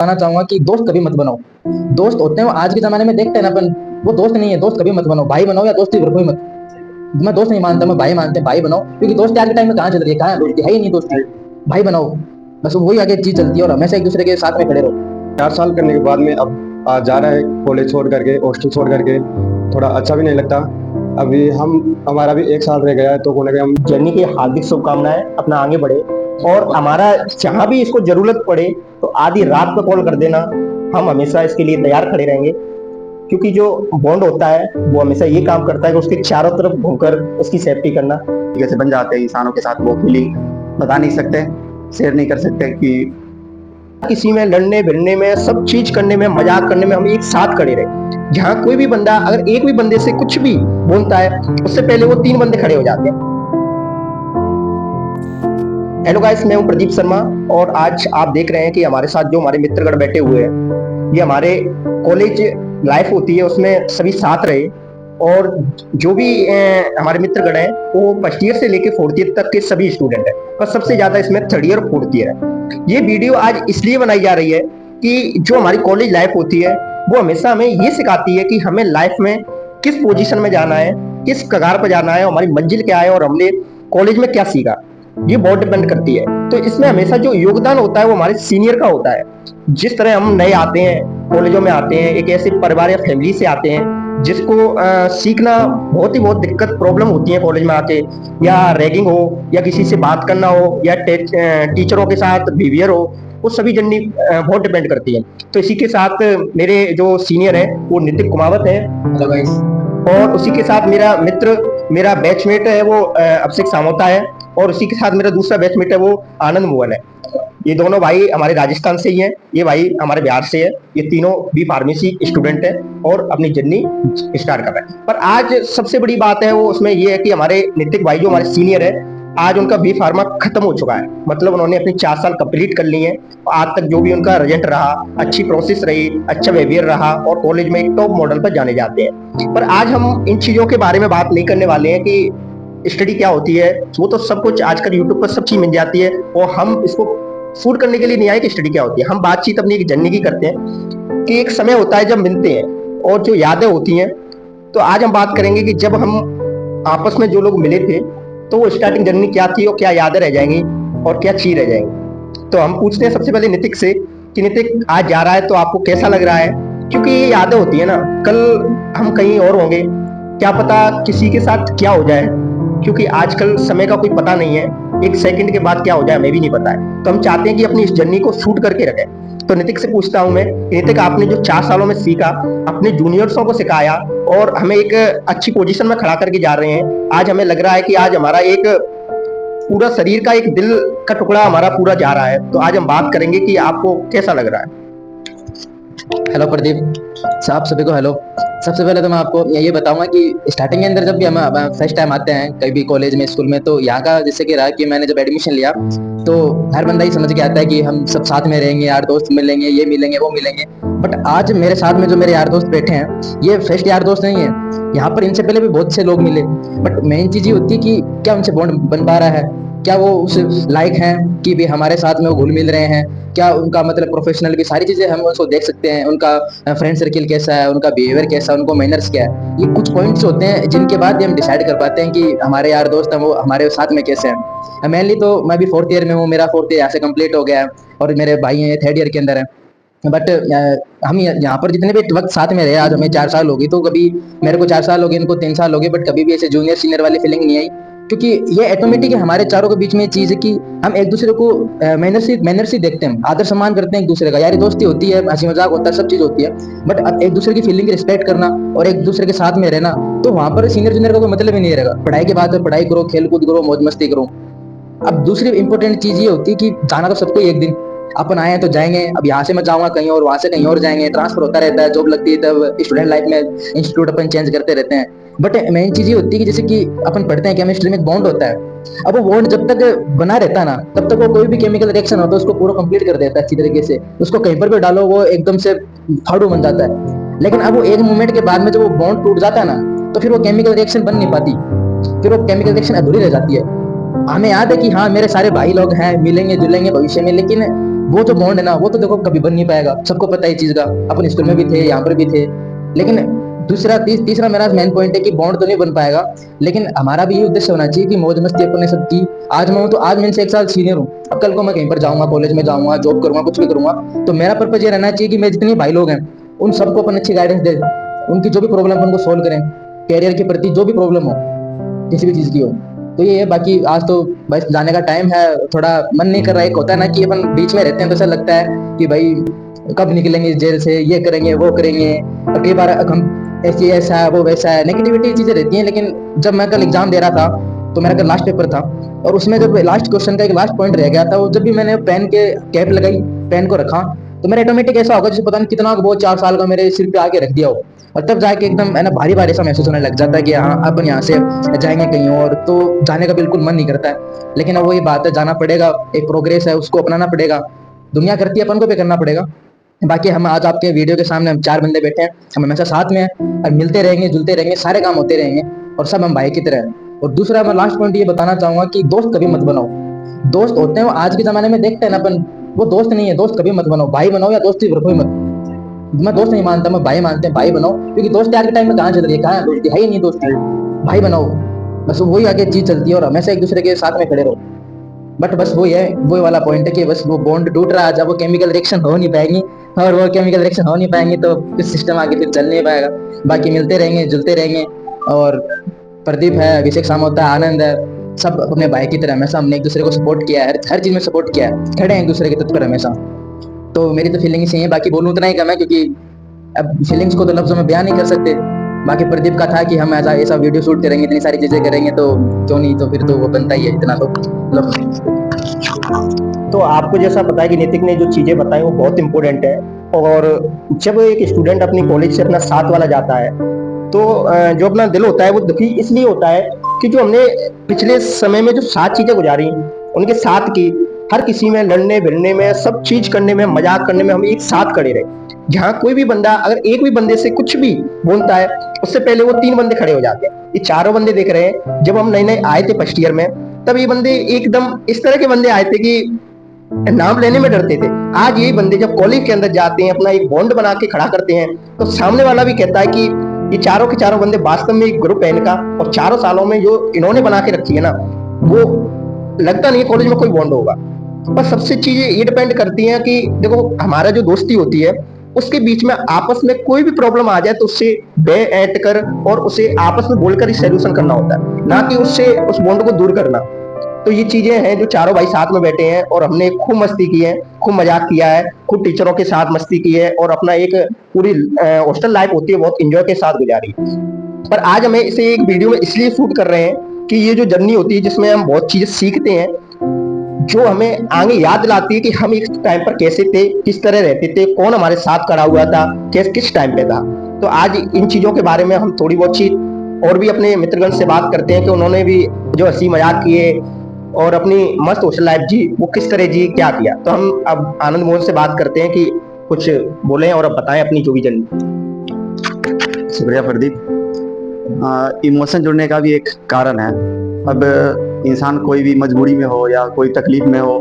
बताना चाहूंगा कि दोस्त कभी मत बनाओ। दोस्त होते हैं वो आज के जमाने में देखते हैं ना अपन, वो दोस्त नहीं है। दोस्त कभी मत बनाओ, भाई बनाओ या दोस्ती करो, कोई मत। मैं दोस्त नहीं मानता, मैं भाई मानते हैं, भाई बनाओ। क्योंकि दोस्ती आज के टाइम में कहाँ चल रही है, कहाँ है दोस्ती, है ही नहीं दोस्ती। भाई बनाओ, बस वही आगे चीज चलती है और हमेशा एक दूसरे के साथ में खड़े रहो। 4 साल करने के बाद में अब आज जा रहा है कॉलेज छोड़ करके, हॉस्टल छोड़ करके। थोड़ा अच्छा भी नहीं लगता। अभी हमारा भी 1 साल रह गया है, तो बोले हम जर्नी की हार्दिक शुभकामनाएं, अपना आगे बढ़े। और हमारा जहां भी इसको जरूरत पड़े तो आधी रात को कॉल कर देना, हम हमेशा इसके लिए तैयार खड़े रहेंगे। क्योंकि जो बॉन्ड होता है वो हमेशा ये काम करता है कि उसके चारों तरफ घूमकर उसकी सेफ्टी करना। जैसे बन जाते हैं इंसानों के साथ, वो फीलिंग बता नहीं सकते, शेयर नहीं कर सकते कि किसी में लड़ने भिड़ने में, सब चीज करने में, मजाक करने में हम एक साथ खड़े रहे। जहां कोई भी बंदा अगर एक भी बंदे से कुछ भी बोलता है, उससे पहले वो 3 बंदे खड़े हो जाते हैं। हेलो गाइस, मैं हूं प्रदीप शर्मा और आज आप देख रहे हैं कि हमारे साथ जो हमारे मित्रगण बैठे हुए हैं, ये हमारे कॉलेज लाइफ होती है उसमें सभी साथ रहे। और जो भी हमारे मित्रगण हैं वो फर्स्ट ईयर से लेकर 4th ईयर तक के सभी स्टूडेंट हैं, पर सबसे ज्यादा इसमें 3rd ईयर और 4th ईयर है। ये वीडियो आज इसलिए बनाई जा रही है कि जो हमारी कॉलेज लाइफ होती है वो हमेशा हमें ये सिखाती है कि हमें लाइफ में किस पोजीशन में जाना है, किस कगार पर जाना है, हमारी मंजिल क्या है और हमने कॉलेज में क्या सीखा, ये बहुत डिपेंड करती है। तो इसमें हमेशा जो योगदान होता है वो हमारे सीनियर का होता है। जिस तरह हम नए आते हैं, कॉलेजों में आते हैं, एक ऐसे परिवार या फैमिली से आते हैं जिसको सीखना बहुत दिक्कत प्रॉब्लम होती है कॉलेज में आके, या रैगिंग हो या किसी से बात करना हो या टीचरों के साथ बिहेवियर हो, वो सभी जर्नी बहुत डिपेंड करती है। तो इसी के साथ मेरे जो सीनियर है वो नितिन कुमावत है, और उसी के साथ मेरा मित्र, मेरा बैचमेट है वो अभिषेक सामोता है, और उसी के साथ मेरा दूसरा बैचमेट है वो आनंद मोहन है। ये दोनों भाई हमारे राजस्थान से ही हैं, ये भाई हमारे बिहार से है। ये तीनों बी फार्मेसी स्टूडेंट है और अपनी जर्नी स्टार्ट कर रहे हैं। पर आज सबसे बड़ी बात है वो उसमें ये है कि हमारे नितिक भाई जो हमारे सीनियर है, आज उनका बी फार्मा खत्म हो चुका है। मतलब उन्होंने अपनी 4 साल कंप्लीट कर लिए हैं। आज तक जो भी उनका रिजल्ट रहा, अच्छी प्रोसेस रही, अच्छा बिहेवियर रहा और कॉलेज में एक टॉप मॉडल पर जाने जाते हैं। पर आज हम इन चीजों के बारे में बात नहीं करने वाले हैं कि स्टडी क्या होती है। वो तो सब कुछ आजकल यूट्यूब पर सब चीज मिल जाती है, और हम इसको शूट करने के लिए नहीं आए कि स्टडी क्या होती है। हम बातचीत अपनी एक जर्नी की करते हैं कि एक समय होता है जब मिलते हैं और जो यादें होती हैं। तो आज हम बात करेंगे कि जब हम आपस में जो लोग मिले थे तो वो स्टार्टिंग जर्नी क्या थी और क्या यादें रह जाएंगी और क्या चीज रह जाएंगी। तो हम पूछते हैं सबसे पहले नितिक से कि नितिक आज जा रहा है तो आपको कैसा लग रहा है। क्योंकि ये यादें होती है ना, कल हम कहीं और होंगे, क्या पता किसी के साथ क्या हो जाए, क्योंकि आजकल समय का कोई पता नहीं है, एक सेकंड के बाद क्या हो जाए हमें भी नहीं पता है। तो हम चाहते हैं कि अपनी इस जर्नी को शूट करके रखें। तो नितिक से पूछता हूं मैं, नितिक आपने जो 4 सालों में सीखा, अपने जूनियर्सों को सिखाया और हमें एक अच्छी पोजीशन में खड़ा करके जा रहे हैं। आज हमें लग रहा है कि आज हमारा एक पूरा शरीर का एक दिल का टुकड़ा हमारा पूरा जा रहा है। तो आज हम बात करेंगे कि आपको कैसा लग रहा है। हेलो प्रदीप साहब, सभी को हेलो। सबसे पहले तो मैं आपको ये बताऊंगा कि स्टार्टिंग के अंदर जब भी हम फर्स्ट टाइम आते हैं कहीं भी कॉलेज में, स्कूल में, तो यहाँ का जैसे कि रहा कि मैंने जब एडमिशन लिया तो हर बंदा ही समझ के आता है कि हम सब साथ में रहेंगे, यार दोस्त मिलेंगे, ये मिलेंगे, वो मिलेंगे। बट आज मेरे साथ में जो मेरे यार दोस्त बैठे हैं, ये फर्स्ट यार दोस्त नहीं है। यहाँ पर इनसे पहले भी बहुत से लोग मिले, बट मेन चीज ये होती है कि क्या उनसे बॉन्ड बन पा रहा है, क्या वो उस लायक हैं कि भी हमारे साथ में वो घुल मिल रहे हैं, क्या उनका मतलब प्रोफेशनल की सारी चीजें हम उसको देख सकते हैं, उनका फ्रेंड सर्किल कैसा है, उनका बिहेवियर कैसा है, उनको मैनर्स क्या है। ये कुछ पॉइंट्स होते हैं जिनके बाद हम डिसाइड कर पाते हैं कि हमारे यार दोस्त हैं वो हमारे साथ में कैसे हैं। मेनली तो मैं भी 4th ईयर में हूँ, मेरा 4th ईयर यहाँ से कंप्लीट हो गया है और मेरे भाई हैं 3rd ईयर के अंदर है। बट हम यहाँ पर जितने भी वक्त साथ में रहे, आज हमें 4 साल हो गई, तो कभी मेरे को 4 साल हो गए, इनको 3 साल हो गए, बट कभी भी ऐसे जूनियर सीनियर वाली फीलिंग नहीं आई। क्योंकि ये ऑटोमेटिक है, हमारे चारों के बीच में चीज है कि हम एक दूसरे को मैनर से देखते हैं, आदर सम्मान करते हैं एक दूसरे का। यारी दोस्ती होती है, हंसी मजाक होता है, सब चीज होती है, बट अब एक दूसरे की फीलिंग की रिस्पेक्ट करना और एक दूसरे के साथ में रहना, तो वहां पर सीनियर जूनियर का कोई मतलब ही नहीं रहेगा। पढ़ाई के बाद पढ़ाई करो, खेल कूद करो, मौज मस्ती करो। अब दूसरी इंपॉर्टेंट चीज ये होती है कि जाना तो सबको एक दिन, अपन आए हैं तो जाएंगे। अब यहाँ से मैं जाऊंगा कहीं और, वहां से कहीं और जाएंगे, ट्रांसफर होता रहता है, जॉब लगती है, तब स्टूडेंट लाइफ में इंस्टीट्यूट अपन चेंज करते रहते हैं। बट मेन चीज ये होती है कि जैसे कि अपन पढ़ते हैं केमिस्ट्री में एक बॉन्ड होता है। अब वो बॉन्ड जब तक बना रहता है ना, तब तक वो कोई भी केमिकल रिएक्शन होता है उसको पूरा कंप्लीट कर देता है अच्छी तरीके से। उसको कहीं पर भी डालो वो एकदम से फाड़ू बन जाता है। लेकिन अब वो एक मोमेंट के बाद में जब वो बॉन्ड टूट जाता है ना, तो फिर वो केमिकल रिएक्शन बन नहीं पाती, फिर वो केमिकल रिएक्शन अधूरी रह जाती है। हमें याद है कि हाँ मेरे सारे भाई लोग हैं, मिलेंगे जुलेंगे भविष्य में, लेकिन वो जो बॉन्ड है ना, वो तो देखो कभी बन नहीं पाएगा, सबको पता है इस चीज का, अपन स्कूल में भी थे, यहाँ पर भी थे। लेकिन तीसरा मेरा मेन पॉइंट है कि बॉन्ड तो नहीं बन पाएगा, लेकिन हमारा भी ये उद्देश्य होना चाहिए कि मौज मस्ती अपन ने सब की। आज मैं हूँ तो आज मैं इनसे 1 साल सीनियर हूँ, अब कल को मैं कहीं पर जाऊंगा, कॉलेज में जाऊंगा, जॉब करूंगा, कुछ भी करूंगा, तो मेरा पर्पज ये रहना चाहिए कि मैं जितने भाई लोग हैं उन सबको अपन अच्छी गाइडेंस दे, उनकी जो भी प्रॉब्लम है उनको सोल्व करें, कैरियर के प्रति जो भी प्रॉब्लम हो, किसी भी चीज की हो। तो ये है, बाकी आज तो बस जाने का टाइम है, थोड़ा मन नहीं कर रहा है। एक होता है ना कि अपन बीच में रहते हैं तो ऐसा लगता है कि भाई कब निकलेंगे इस जेल से, ये करेंगे वो करेंगे, और कई बार हम ऐसी ऐसा है वो वैसा है, नेगेटिविटी चीजें रहती हैं। लेकिन जब मैं कल एग्जाम दे रहा था, तो मेरा कल लास्ट पेपर था, और उसमें जब लास्ट क्वेश्चन का एक लास्ट पॉइंट रह गया था, वो जब भी मैंने पेन के कैप लगाई, पेन को रखा, तो मेरा ऑटोमेटिक ऐसा होगा जैसे पता नहीं कितना वो 4 साल का मेरे सिर पे आके रख दिया हो, और तब जाके एकदम है ना भारी भारी सा महसूस होने लग जाता है कि हाँ अपन यहाँ से जाएंगे कहीं और, तो जाने का बिल्कुल मन नहीं करता है। लेकिन अब वही बात है, जाना पड़ेगा, एक प्रोग्रेस है उसको अपनाना पड़ेगा, दुनिया करती है अपन को भी करना पड़ेगा। बाकी हम आज आपके वीडियो के सामने हम 4 बंदे बैठे हैं, हम हमेशा साथ में हैं और मिलते रहेंगे, जुलते रहेंगे, सारे काम होते रहेंगे, और सब हम भाई की तरह हैं। और दूसरा मैं लास्ट पॉइंट ये बताना चाहूंगा कि दोस्त कभी मत बनाओ। दोस्त होते हैं वो आज के जमाने में देखते हैं ना अपन, वो दोस्त नहीं है, दोस्त कभी मत बनाओ, भाई बनाओ, या दोस्ती रखो ही मत। मैं दोस्त नहीं मानता, मैं भाई मानते हैं, भाई बनाओ, क्योंकि दोस्ती आज के टाइम में कहाँ चल रही है, कहाँ है दोस्ती, है ही नहीं दोस्ती। भाई बनाओ, बस वही आगे चीज चलती है, और हमेशा एक दूसरे के साथ में खड़े रहो। बट बस वही है, वही वाला पॉइंट है कि बस वो बॉन्ड टूट रहा है, जब वो केमिकल रिएक्शन हो नहीं पाएंगी, और वो केमिकल रिएक्शन हो नहीं पाएंगे तो कुछ सिस्टम आगे फिर चल नहीं पाएगा। बाकी मिलते रहेंगे, जुलते रहेंगे, और प्रदीप है, अभिषेक सामोता है, आनंद है, सब अपने भाई की तरह हमेशा हमने एक दूसरे को सपोर्ट किया है, हर चीज में सपोर्ट किया है, खड़े हैं एक दूसरे के तत्पर हमेशा। तो मेरी तो फीलिंग ही है, बाकी बोलूँ उतना ही कम है, क्योंकि अब फीलिंग्स को तो लफ्जों में बयान नहीं कर सकते। बाकी प्रदीप का था कि हम ऐसा ऐसा वीडियो शूट करेंगे, इतनी सारी चीजें करेंगे, तो क्यों नहीं, तो फिर तो वो बनता ही है इतना तो तो आपको जैसा पता है कि नितिक ने जो चीजें बताई वो बहुत इंपॉर्टेंट है। और जब एक स्टूडेंट अपनी कॉलेज से अपना साथ वाला जाता है, तो जो अपना दिल होता है वो दुखी इसलिए होता है कि जो हमने पिछले समय में जो 7 चीजें गुजारी उनके साथ की, हर किसी में लड़ने भिड़ने में, सब चीज करने में, मजाक करने में हम एक साथ खड़े रहे। जहाँ कोई भी बंदा अगर एक भी बंदे से कुछ भी बोलता है, उससे पहले वो 3 बंदे खड़े हो जाते हैं। ये चारों बंदे देख रहे हैं, जब हम नए नए आए थे फर्स्ट ईयर में, तब ये बंदे एकदम इस तरह के बंदे आए थे कि नाम लेने में डरते थे। आज यही बंदे जब कॉलेज के अंदर जाते हैं, अपना एक बॉन्ड बना के खड़ा करते हैं, तो सामने वाला भी कहता है कि ये चारों के चारों बंदे वास्तव में एक ग्रुप है इनका, और 4 सालों में जो इन्होंने बना के रखी है ना, वो लगता नहीं है कॉलेज में कोई बॉन्ड होगा। पर सबसे चीजें ये डिपेंड करती हैं कि देखो हमारा जो दोस्ती होती है उसके बीच में आपस में कोई भी प्रॉब्लम आ जाए तो उससे बैठ कर और उसे आपस में बोलकर ही सोल्यूशन करना होता है, ना कि उससे उस बॉन्ड को दूर करना। तो ये चीजें हैं जो चारों भाई साथ में बैठे हैं, और हमने खूब मस्ती की है, खूब मजाक किया है, खूब टीचरों के साथ मस्ती की है, और अपना एक पूरी हॉस्टल लाइफ होती है बहुत इंजॉय के साथ गुजारी। पर आज हमें इसे एक वीडियो में इसलिए शूट कर रहे हैं कि ये जो जर्नी होती है जिसमें हम बहुत चीजें सीखते हैं, जो हमें आगे याद दिलाती है कि हम एक टाइम पर कैसे थे, किस तरह रहते थे, कौन हमारे साथ खड़ा हुआ था, किस टाइम पे था। तो आज इन चीजों के बारे में हम थोड़ी बहुत चीज और भी अपने मित्रगण से बात करते हैं कि उन्होंने भी जो हंसी मजाक किए और अपनी मस्त हॉस्टल लाइफ जी, वो किस तरह जी, क्या किया। तो हम अब आनंद मोहन से बात करते हैं कि कुछ बोले और अब बताएं अपनी जो भी जर्नी। शुक्रिया प्रदीप। इमोशन जुड़ने का भी एक कारण है। अब इंसान कोई भी मजबूरी में हो या कोई तकलीफ में हो,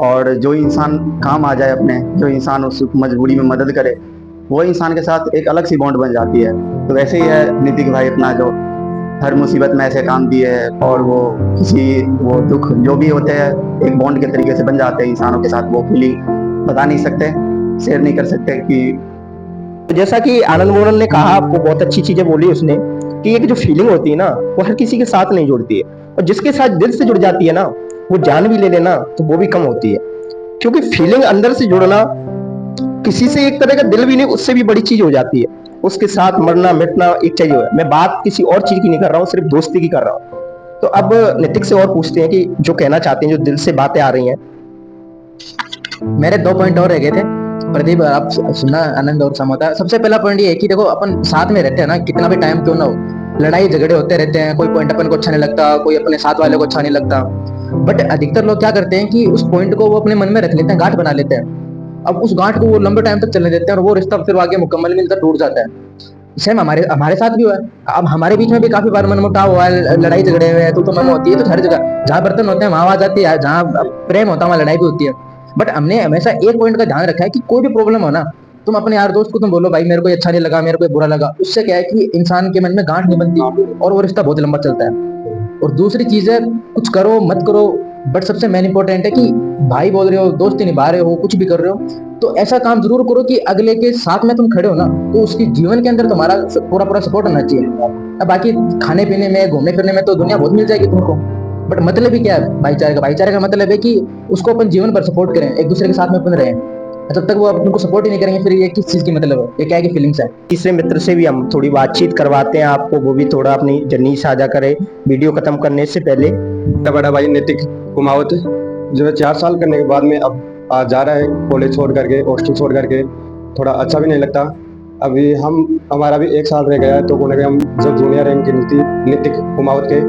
और जो इंसान काम आ जाए अपने, जो इंसान उस मजबूरी में मदद करे, वो इंसान के साथ एक अलग सी बॉन्ड बन जाती है। तो वैसे ही है नितिक भाई अपना, जो हर मुसीबत में ऐसे काम दिए है, और वो वो दुख जो भी होते हैं एक बॉन्ड के तरीके से बन जाते हैं इंसानों के साथ। वो फीलिंग बता नहीं सकते, शेयर नहीं कर सकते कि जैसा कि आनंद मोहन ने कहा, वो बहुत अच्छी चीजें बोली उसने, कि एक जो फीलिंग होती है ना, वो हर किसी के साथ नहीं जुड़ती है, और जिसके साथ दिल से जुड़ जाती है ना, वो जान भी ले लेना तो वो भी कम होती है। क्योंकि फीलिंग अंदर से जुड़ना किसी से एक तरह का दिल भी नहीं, उससे भी बड़ी चीज हो जाती है। उसके साथ मरना मिटना एक चाहिए हो। मैं बात किसी और चीज की नहीं कर रहा हूँ, सिर्फ दोस्ती की कर रहा हूँ। तो अब नितिक से और पूछते हैं कि जो कहना चाहते हैं, जो दिल से बातें आ रही हैं। मेरे 2 पॉइंट और रह गए थे, प्रदीप आप सुनना, आनंद और समोता। सबसे पहला पॉइंट ये है कि देखो अपन साथ में रहते हैं ना, कितना भी टाइम क्यों ना हो, लड़ाई झगड़े होते रहते हैं, कोई पॉइंट अपन को अच्छा नहीं लगता, कोई अपने साथ वाले को अच्छा नहीं लगता, बट अधिकतर लोग क्या करते हैं कि उस पॉइंट को वो अपने मन में रख लेते हैं, गांठ बना लेते हैं। अब उस गांठ को वो लंबे टाइम तक चलने देते हैं, और वो रिश्ता फिर आगे मुकम्मल मिलकर टूट जाता है। सेम हमारे हमारे साथ भी हुआ है। अब हमारे बीच में भी काफी बार मनमुटाव हुआ है, लड़ाई झगड़े हुए हैं, तो मैं होती है, तो हर जगह जहाँ बर्तन होते हैं वहां आवाज आती है, जहाँ प्रेम होता है वहां लड़ाई भी होती है। बट हमने हमेशा एक पॉइंट का ध्यान रखा है कि कोई भी प्रॉब्लम हो ना, तुम अपने यार दोस्त को तुम बोलो भाई मेरे को ये अच्छा नहीं लगा, मेरे को ये बुरा लगा, उससे क्या है कि इंसान के मन में गांठ नहीं बनती और वो रिश्ता बहुत लंबा चलता है। और दूसरी चीज है, कुछ करो मत करो, बट सबसे मेन इंपॉर्टेंट है कि भाई बोल रहे हो, दोस्ती निभा रहे हो, कुछ भी कर रहे हो, तो ऐसा काम जरूर करो कि अगले के साथ में तुम खड़े हो ना, तो उसकी जीवन के अंदर तुम्हारा पूरा पूरा सपोर्ट होना चाहिए। अब बाकी खाने पीने में, घूमने फिरने में तो दुनिया बहुत मिल जाएगी तुमको, बट मतलब ही क्या है भाईचारे का? भाईचारे का मतलब है कि उसको अपन जीवन भर सपोर्ट करें, एक दूसरे के साथ में अपन रहें। जब तक वो अपन को सपोर्ट ही नहीं करेंगे, फिर ये किस चीज की मतलब है? ये क्या है कि फीलिंग्स है। तीसरे मित्र से भी हम थोड़ी बातचीत करवाते हैं आपको, वो भी थोड़ा अपनी जर्नी साझा करे वीडियो खत्म करने से पहले। मेरा बड़ा भाई नितिक कुमावत जो है 4 साल करने के बाद में अब जा रहा है कॉलेज छोड़ करके, हॉस्टल छोड़ करके। थोड़ा अच्छा भी नहीं लगता। अभी हमारा भी 1 साल रह गया है, तो बोले हम जो जूनियर हैं इनके नितिक कुमावत के,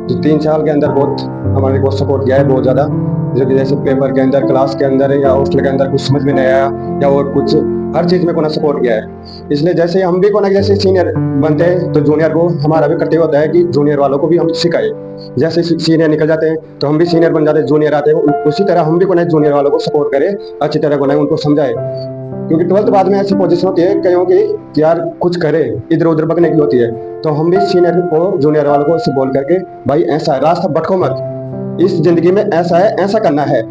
जो 3 साल के अंदर बहुत हमारे को सपोर्ट किया है, बहुत ज़्यादा। जो कि जैसे पेपर के अंदर, क्लास के अंदर या हॉस्टल के अंदर कुछ समझ में नहीं आया या और कुछ, हर चीज़ में को ना सपोर्ट किया है। इसलिए जैसे हम भी को ना जैसे सीनियर बनते हैं, तो जूनियर को हमारा भी कर्तव्य होता है कि जूनियर वालों को भी हम सिखाए। जैसे सीनियर निकल जाते हैं तो हम भी सीनियर बन जाते हैं, जूनियर आते हैं, उसी तरह हम भी को ना जूनियर वालों को सपोर्ट करें, अच्छी तरह को ना उनको समझाए। क्योंकि 12th बाद में ऐसी पोजीशन होती है कईयों की कि यार कुछ करे, इधर उधर भगने की होती है। तो हम भी सीनियर को, जूनियर वालों को इसे बोल करके, भाई ऐसा है, रास्ता भटको मत, इस जिंदगी में ऐसा है, ऐसा करना है।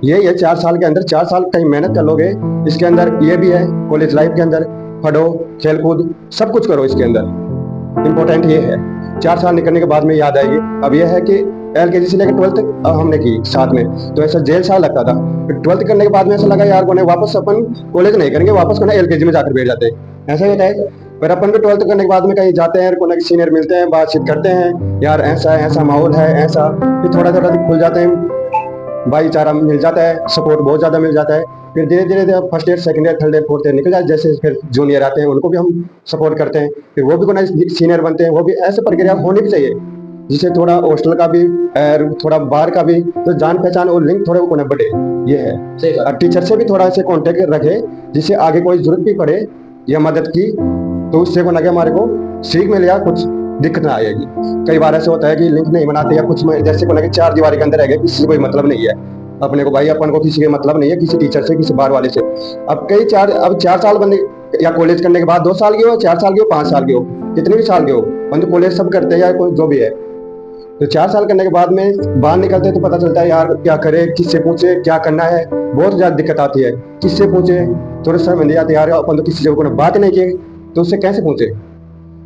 ये 4 साल के अंदर, 4 साल कहीं मेहनत कर लोगे, इसके अंदर ये भी है, कॉलेज लाइफ के अंदर पढ़ो, खेल कूद सब कुछ करो, इसके अंदर इम्पोर्टेंट ये है। 4 साल निकलने के बाद में याद आएगी। अब यह है कि LKG से लेकर 12th तक हमने की साथ में, तो ऐसा जेल साल लगता था। फिर 12th करने के बाद में ऐसा लगा यार को वापस अपन कॉलेज नहीं करेंगे, वापस को LKG में जाकर बैठ जाते हैं, ऐसा ही होता है। फिर अपन भी 12th करने के बाद में कहीं जाते हैं, को सीनियर मिलते हैं, बातचीत करते हैं, यार ऐसा है, ऐसा माहौल है, ऐसा, फिर थोड़ा थोड़ा खुल जाते हैं, भाईचारा मिल जाता है, सपोर्ट बहुत ज़्यादा मिल जाता है। फिर धीरे धीरे first year, second year, third year, fourth year निकल जाए, जैसे फिर जूनियर आते हैं उनको भी हम सपोर्ट करते हैं, फिर वो भी कोई सीनियर बनते हैं। वो भी ऐसे प्रक्रिया होनी भी चाहिए जिससे थोड़ा हॉस्टल का भी और थोड़ा बाहर का भी तो जान पहचान और लिंक थोड़े को बढ़े। ये है, और टीचर से भी थोड़ा ऐसे कॉन्टेक्ट रखे जिससे आगे कोई जरूरत भी पड़े या मदद की, तो उससे को लगे हमारे को सीख मिले या कुछ दिक्कत ना आएगी। कई बार ऐसे होता है कि लिंक नहीं बनाते या कुछ जैसे को लगे 4 दीवारी के अंदर रह गए, किसी से कोई मतलब नहीं है अपने को, भाई अपन को किसी के मतलब नहीं है, किसी टीचर से, किसी बाहर वाले से। अब 4 साल बंदे या कॉलेज करने के बाद 2 साल के हो, 4 साल के हो, 5 साल के हो, कितने भी साल के हो, बंदे कॉलेज सब करते हैं या कोई जो भी है। तो 4 साल करने के बाद में बाहर निकलते हैं तो पता चलता है यार क्या करे, किससे पूछे, क्या करना है, बहुत ज्यादा दिक्कत आती है। किससे पूछे, थोड़े समय में नहीं आते यार, अपन तो किसी से बात नहीं की, तो उससे कैसे पूछे।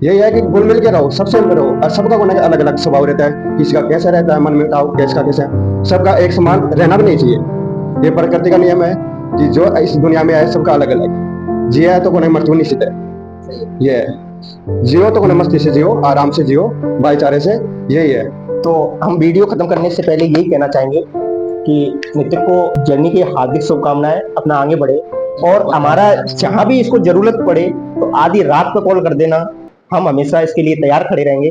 यही है कि घुल मिल के रहो, सबसे मिल रहो, और सबका कोने का अलग अलग स्वभाव रहता है, किसी का कैसा रहता है मन में मुटाव, किसका कैसा, सबका एक समान रहना भी नहीं चाहिए। ये प्रकृति का नियम है कि जो इस दुनिया में आए सबका अलग अलग, जिया है तो कोने मृत्यु निश्चित है। ये है, जियो तो कोने मस्ती से जियो, आराम से जियो, भाईचारे से, यही है। तो हम वीडियो खत्म करने से पहले यही कहना चाहेंगे कि नितिन को जर्नी की हार्दिक शुभकामनाएं, अपना आगे बढ़े, और हमारा जहां भी इसको जरूरत पड़े तो आधी रात को कॉल कर देना, हम हमेशा इसके लिए तैयार खड़े रहेंगे।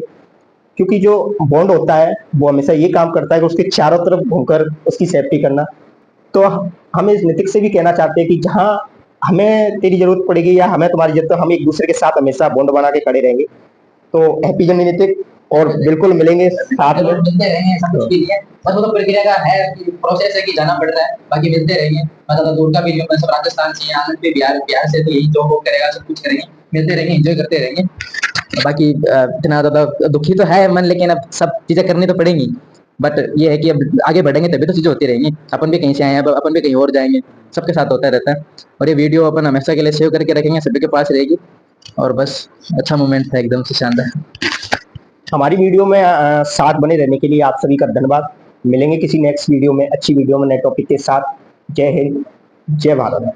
क्योंकि जो बॉन्ड होता है वो हमेशा ये काम करता है कि उसके चारों तरफ घूमकर उसकी सेफ्टी करना। तो हम इस नितिक से भी कहना चाहते हैं कि जहां हमें तेरी जरूरत पड़ेगी या हमें तुम्हारी जरूरत, तो हम एक दूसरे के साथ हमेशा बॉन्ड बना के खड़े रहेंगे। तो हैप्पी जर्नी नितिक, और बिल्कुल मिलेंगे साथ में, मिलते रहेंगे, ऐसा कुछ भी नहीं है, बस वो तो प्रक्रिया का है कि प्रोसेस है कि जाना पड़ रहा है, बाकी मिलते रहेंगे। मैं ज्यादा दूर का भी नहीं हूँ, मैं सब राजस्थान से, यहाँ पे बिहार से, तो यही जॉब करेगा, सब कुछ करेंगे, मिलते रहेंगे, एंजॉय करते रहेंगे। बाकी इतना ज्यादा दुखी तो है मन, लेकिन अब सब चीजें करनी तो पड़ेंगी। बट ये है कि अब आगे बढ़ेंगे तभी तो चीजें होती रहेंगी। अपन भी कहीं से आए हैं, अब अपन भी कहीं और जाएंगे, सबके साथ होता रहता है। और ये वीडियो अपन हमेशा के लिए सेव करके रखेंगे, सभी के पास रहेगी। और बस अच्छा मोमेंट था, एकदम से शानदार। हमारी वीडियो में साथ बने रहने के लिए आप सभी का धन्यवाद। मिलेंगे किसी नेक्स्ट वीडियो में, अच्छी वीडियो में, नए टॉपिक के साथ। जय हिंद, जय भारत।